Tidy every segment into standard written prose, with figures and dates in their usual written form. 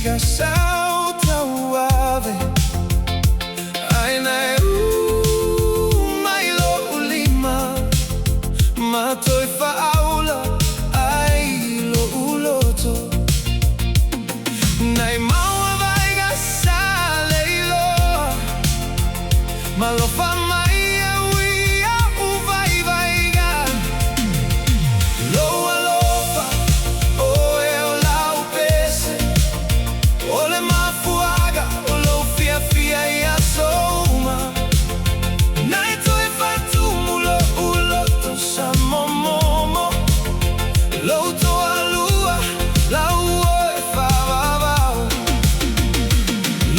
vaiga sauta uave Aina mailo ulima Matoi faaula ai lo uloto Nai maua vaiga sa leilo Malofa mai e uia uvai vaiga Lou Alofa o e o lau pese O le mafuaga o lou fia fia i a souma Nai toi fatumu lo uloto sa momomo Lou toa lua lau oe whawawau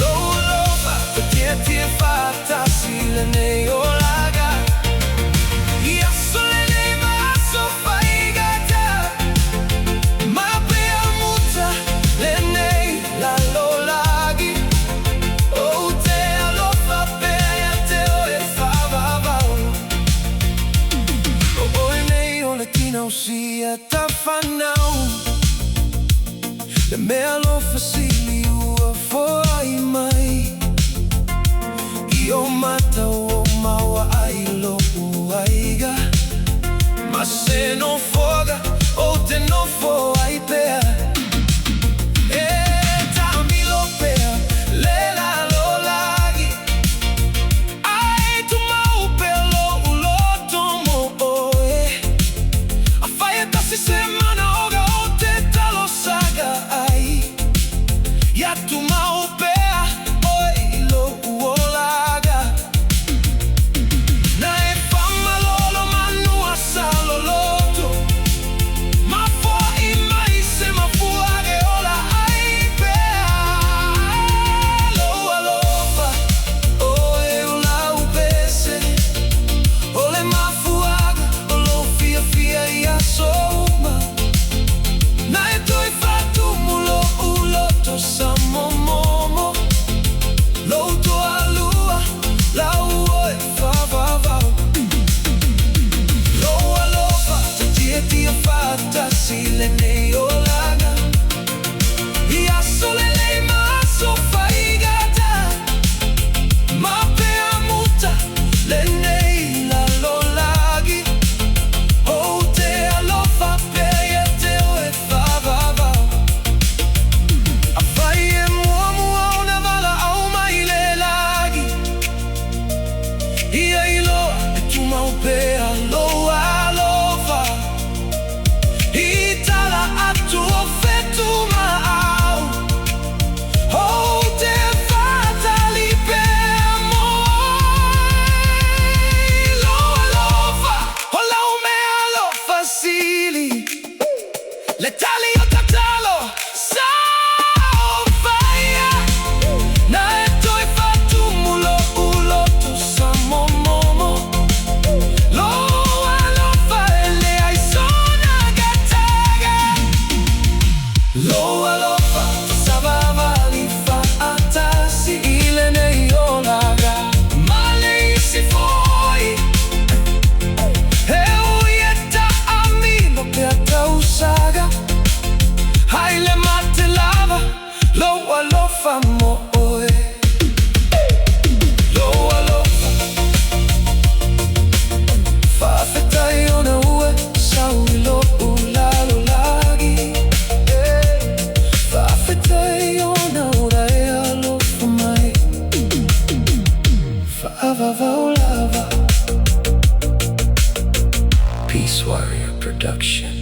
Lou Alofa te tia tia whatasi le nei o laga I aso le nei maaso whaigata Ma pea muta le nei la lo lagi O te alofa pea ia te oe whawawau O oe nei o le tina usia ta whanau Le mea alofa sili ua foai mai I o mata o maua ai lo uaiga Ma se no foga o te no fo ai pea E tami lo pea le la lo lagi Ai tu mau pea lo uloto mo oe A whaia tasi semana oga o te talo saga ai Ia tu mau pea oi lo uolaga Na e whamalolo manua sa loloto Ma fua i mai se mafuage ola ai pea Lou Alofa o e o lau pese O le mafuaga o lou fia fia i a souma Na e toi fatumu lo uloto sa momomo Lou toa lua lau oe whawawau Lou Alofa te tia tia whatasi le nei o laga I aso le nei maaso whaigata Ma pea muta le nei la lo lagi O te alofa pea ia te oe whawawau A whai e mua mua o na wala au mai le lagi Ia i loa e tu mau pea Lou Alofa I tala atu o fetu maau O te whatali pea moi Lou Alofa o lau mea alofa sili Le tali o tatalo sa o whaia Na e toi fatumu lo uloto sa momomo Lou Alofa e le ai sona gataga Lou Alofa sa vavali whaatasi I le nei o laga Ma le isi foi E uia ta amino pea tau saga Hai le mate lava Lou Alofa mo oe Lou Alofa Whawhetai ona ue Sau I lo ulalo lagi Whawhetai ona ura e alofa mai Whaavavau lava Peacewarrior Production